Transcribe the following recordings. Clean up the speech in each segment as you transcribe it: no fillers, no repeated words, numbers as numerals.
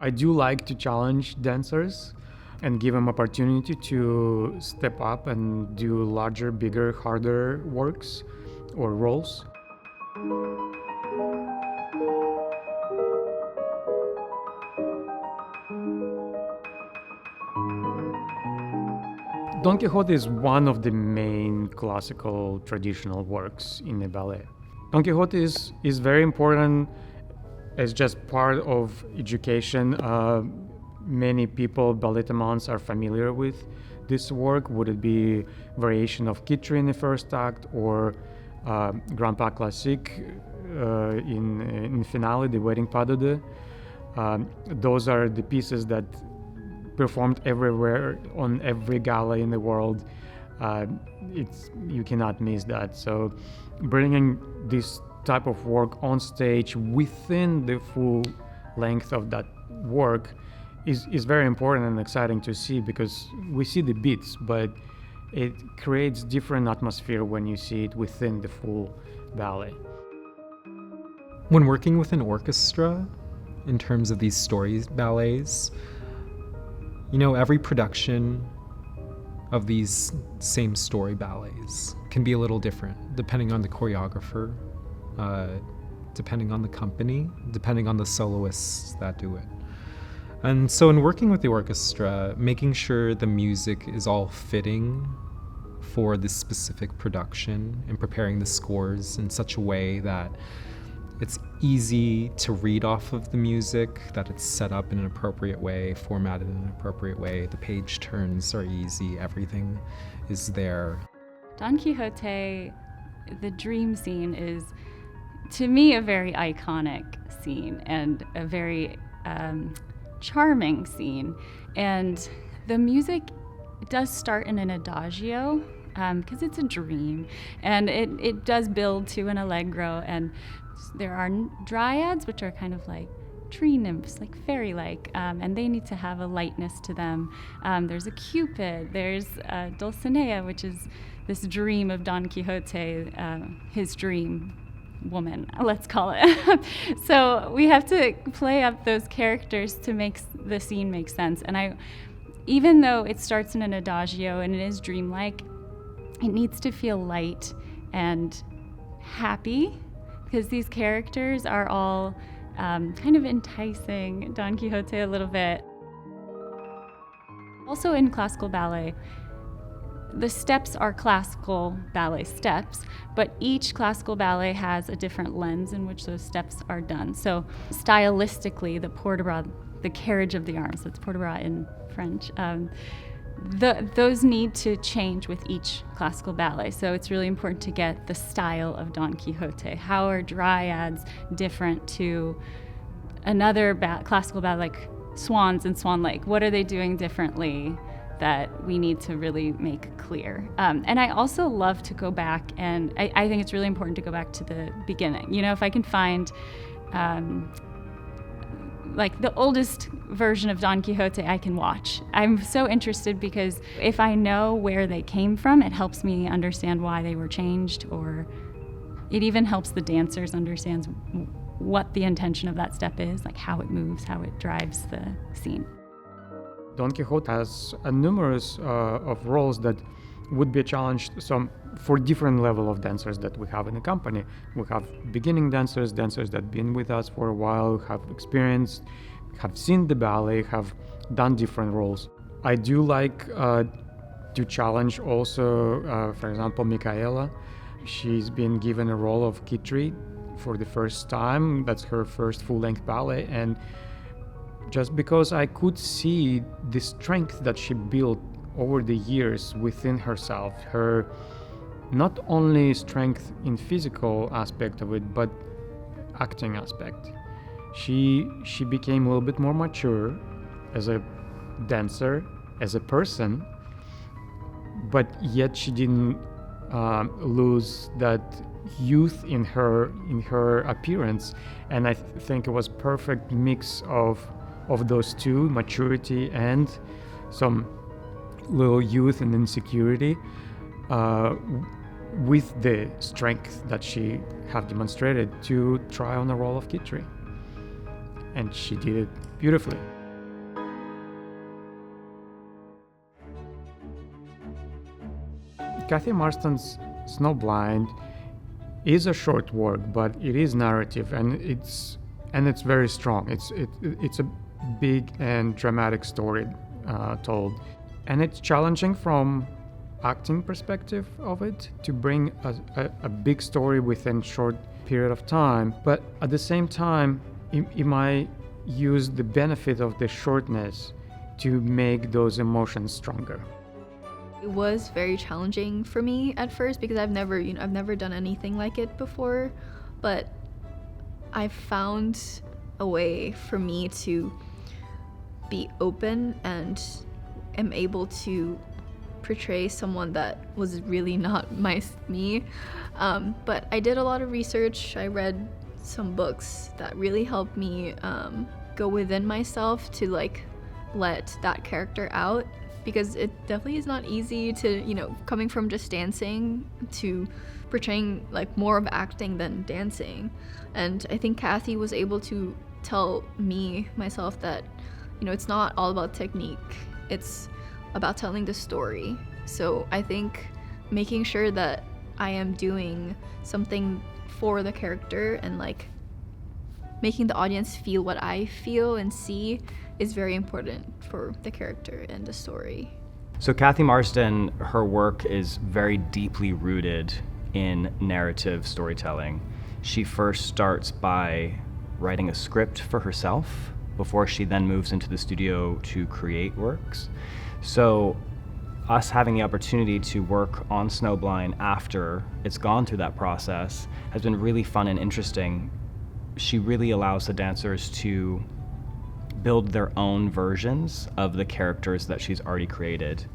I do like to challenge dancers and give them opportunity to step up and do larger, bigger, harder works or roles. Don Quixote is one of the main classical traditional works in the ballet. Don Quixote is very important as just part of education. Many people, ballet amounts, are familiar with this work. Would it be variation of Kitri in the first act or Grand Pas Classique in finale, the Wedding Pas de Deux? Those are the pieces that performed everywhere on every gala in the world. You cannot miss that. So bringing this type of work on stage within the full length of that work is very important and exciting to see, because we see the beats, but it creates different atmosphere when you see it within the full ballet. When working with an orchestra, in terms of these story ballets, every production of these same story ballets can be a little different, depending on the choreographer, depending on the company, depending on the soloists that do it. And so in working with the orchestra, making sure the music is all fitting for this specific production and preparing the scores in such a way that it's easy to read off of the music, that it's set up in an appropriate way, formatted in an appropriate way, the page turns are easy, everything is there. Don Quixote, the dream scene, is, to me, a very iconic scene and a very charming scene. And the music does start in an adagio, because it's a dream, and it does build to an allegro, and there are dryads, which are kind of like tree nymphs, like fairy-like, and they need to have a lightness to them. There's a Cupid, there's Dulcinea, which is this dream of Don Quixote, his dream woman, let's call it. So we have to play up those characters to make the scene make sense. And even though it starts in an adagio and it is dreamlike, it needs to feel light and happy, because these characters are all kind of enticing Don Quixote a little bit. Also in classical ballet, the steps are classical ballet steps, but each classical ballet has a different lens in which those steps are done. So stylistically, the port de bras, the carriage of the arms, that's port de bras in French, those need to change with each classical ballet. So it's really important to get the style of Don Quixote. How are dryads different to another classical ballet like Swans and Swan Lake? What are they doing differently that we need to really make clear? And I also love to go back, and I think it's really important to go back to the beginning. If I can find like the oldest version of Don Quixote I can watch. I'm so interested, because if I know where they came from, it helps me understand why they were changed, or it even helps the dancers understand what the intention of that step is, like how it moves, how it drives the scene. Don Quixote has a numerous of roles that would be a challenge for different level of dancers that we have in the company. We have beginning dancers that been with us for a while, have experienced, have seen the ballet, have done different roles. I do like to challenge also, for example, Micaela. She's been given a role of Kitri for the first time. That's her first full-length ballet, and just because I could see the strength that she built over the years within herself, her not only strength in physical aspect of it, but acting aspect. She became a little bit more mature as a dancer, as a person, but yet she didn't lose that youth in her appearance. And I think it was perfect mix of those two, maturity and some little youth and insecurity, with the strength that she have demonstrated to try on the role of Kitri. And she did it beautifully. Kathy Marston's Snowblind is a short work, but it is narrative, and it's very strong. It's a big and dramatic story told, and it's challenging from acting perspective of it to bring a big story within short period of time. But at the same time, it might use the benefit of the shortness to make those emotions stronger. It was very challenging for me at first because I've never done anything like it before, but I found a way for me to be open and am able to portray someone that was really not me. But I did a lot of research. I read some books that really helped me go within myself to let that character out, because it definitely is not easy to, coming from just dancing to portraying more of acting than dancing. And I think Kathy was able to tell myself that, it's not all about technique. It's about telling the story. So I think making sure that I am doing something for the character and making the audience feel what I feel and see is very important for the character and the story. So Kathy Marston, her work is very deeply rooted in narrative storytelling. She first starts by writing a script for herself before she then moves into the studio to create works. So us having the opportunity to work on Snowblind after it's gone through that process has been really fun and interesting. She really allows the dancers to build their own versions of the characters that she's already created.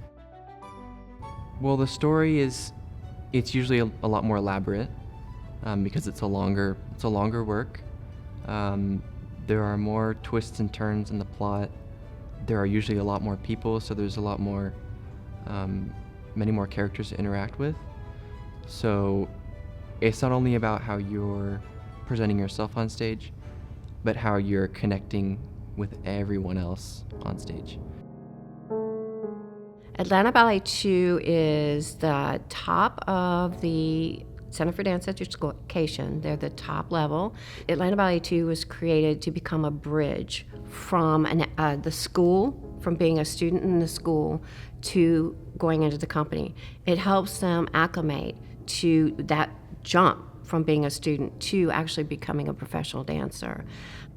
Well, the story it's usually a lot more elaborate because it's a longer work. There are more twists and turns in the plot. There are usually a lot more people, so there's a lot more, many more characters to interact with. So it's not only about how you're presenting yourself on stage, but how you're connecting with everyone else on stage. Atlanta Ballet 2 is the top of the Center for Dance Education. They're the top level. Atlanta Ballet 2 was created to become a bridge from the school, from being a student in the school to going into the company. It helps them acclimate to that jump from being a student to actually becoming a professional dancer.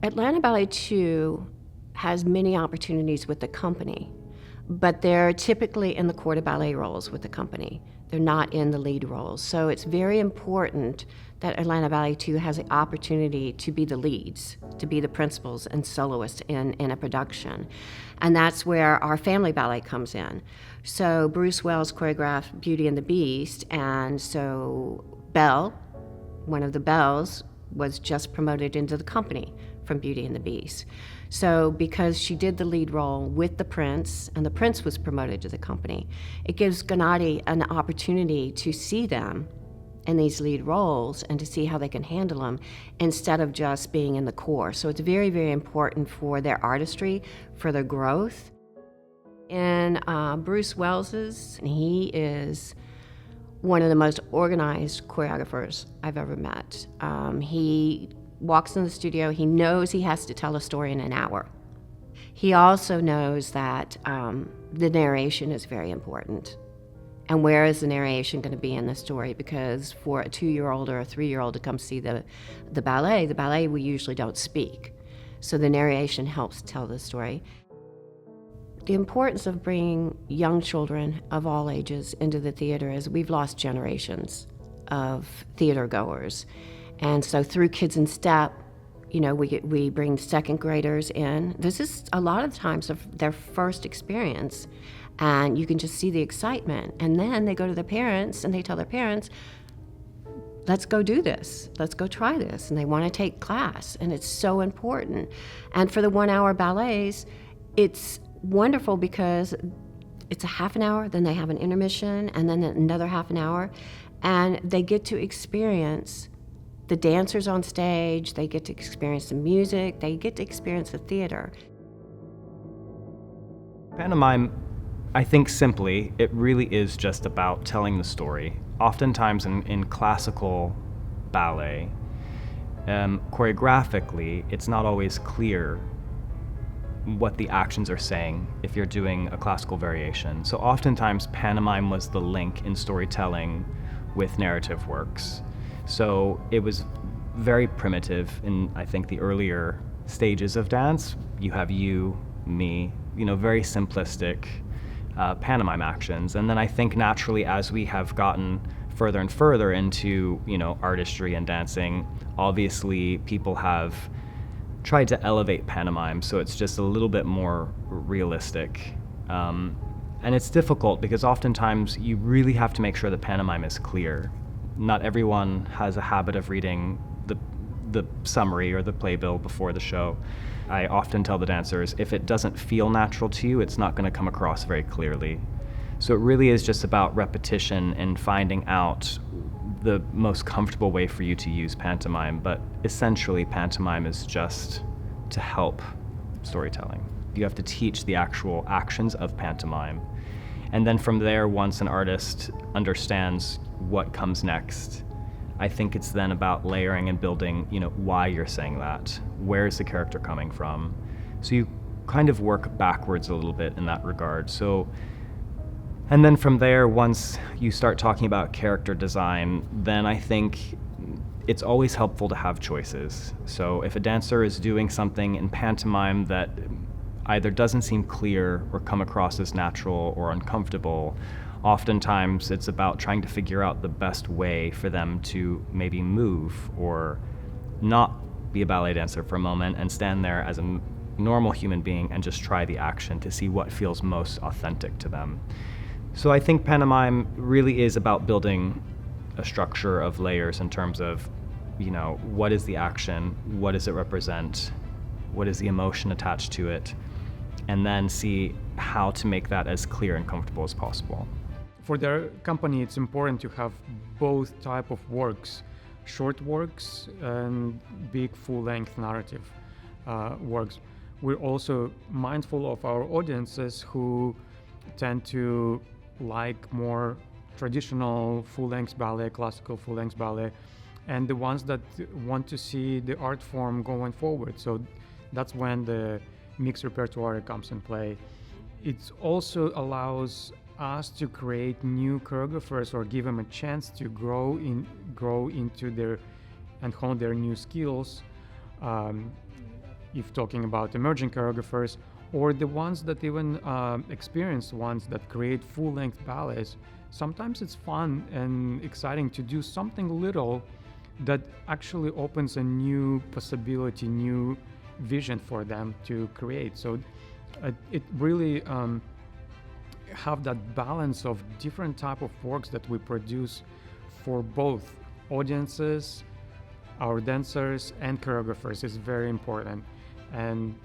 Atlanta Ballet 2 has many opportunities with the company, but they're typically in the corps de ballet roles with the company. They're not in the lead roles. So it's very important that Atlanta Ballet 2 has the opportunity to be the leads, to be the principals and soloists in a production. And that's where our family ballet comes in. So Bruce Wells choreographed Beauty and the Beast, and so Belle, one of the Belles, was just promoted into the company from Beauty and the Beast. So because she did the lead role with the Prince, and the Prince was promoted to the company, it gives Gennady an opportunity to see them in these lead roles and to see how they can handle them instead of just being in the core. So it's very, very important for their artistry, for their growth. In Bruce Wells's, he is one of the most organized choreographers I've ever met. He walks in the studio, he knows he has to tell a story in an hour. He also knows that the narration is very important. And where is the narration going to be in the story? Because for a 2-year-old or a 3-year-old to come see the ballet, we usually don't speak. So the narration helps tell the story. The importance of bringing young children of all ages into the theater is we've lost generations of theater goers. And so through Kids in Step, we bring second graders in. This is a lot of times of their first experience, and you can just see the excitement. And then they go to their parents and they tell their parents, let's go do this, let's go try this. And they want to take class, and it's so important. And for the 1-hour ballets, it's wonderful because it's a half an hour, then they have an intermission, and then another half an hour, and they get to experience the dancers on stage, they get to experience the music, they get to experience the theater. Pantomime I think simply, it really is just about telling the story. Oftentimes in classical ballet, choreographically, it's not always clear what the actions are saying if you're doing a classical variation. So oftentimes pantomime was the link in storytelling with narrative works. So it was very primitive in, I think, the earlier stages of dance. You have you, me, very simplistic pantomime actions. And then I think naturally as we have gotten further and further into, artistry and dancing, obviously people have tried to elevate pantomime so it's just a little bit more realistic. And it's difficult because oftentimes you really have to make sure the pantomime is clear. Not everyone has a habit of reading the summary or the playbill before the show. I often tell the dancers, if it doesn't feel natural to you, it's not going to come across very clearly. So it really is just about repetition and finding out the most comfortable way for you to use pantomime, but essentially pantomime is just to help storytelling. You have to teach the actual actions of pantomime. And then from there, once an artist understands what comes next, I think it's then about layering and building, why you're saying that. Where is the character coming from? So you kind of work backwards a little bit in that regard. And then from there, once you start talking about character design, then I think it's always helpful to have choices. So if a dancer is doing something in pantomime that either doesn't seem clear or come across as natural or uncomfortable, oftentimes it's about trying to figure out the best way for them to maybe move or not be a ballet dancer for a moment and stand there as a normal human being and just try the action to see what feels most authentic to them. So I think pantomime really is about building a structure of layers in terms of, what is the action, what does it represent, what is the emotion attached to it, and then see how to make that as clear and comfortable as possible. For their company, it's important to have both type of works, short works and big full-length narrative works. We're also mindful of our audiences who tend to like more traditional full-length ballet, classical full-length ballet, and the ones that want to see the art form going forward. So that's when the mixed repertoire comes in play. It also allows us to create new choreographers or give them a chance to grow into their and hone their new skills. If talking about emerging choreographers, or the ones that even experienced ones that create full-length ballets, sometimes it's fun and exciting to do something little that actually opens a new possibility, new vision for them to create. So it really have that balance of different type of works that we produce for both audiences, our dancers, and choreographers is very important. And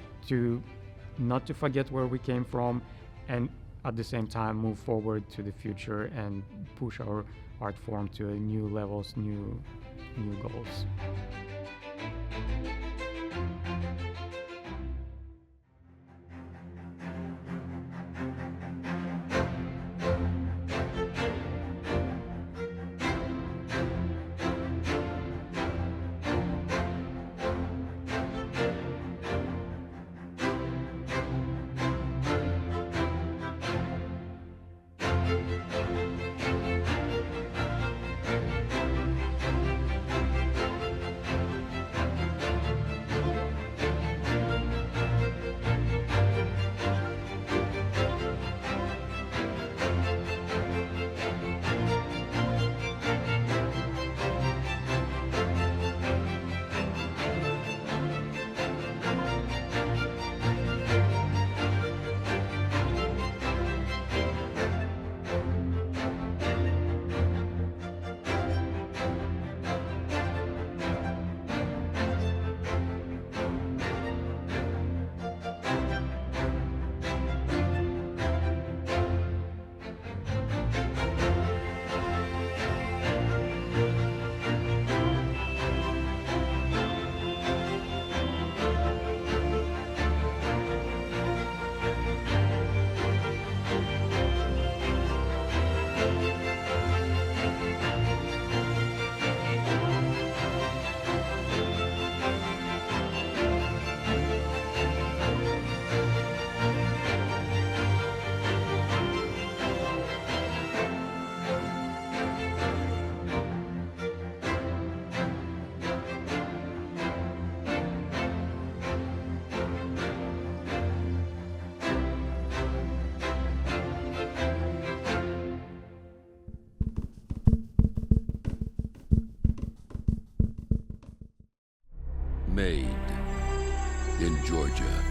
not to forget where we came from, and at the same time move forward to the future and push our art form to new levels, new goals. made in Georgia.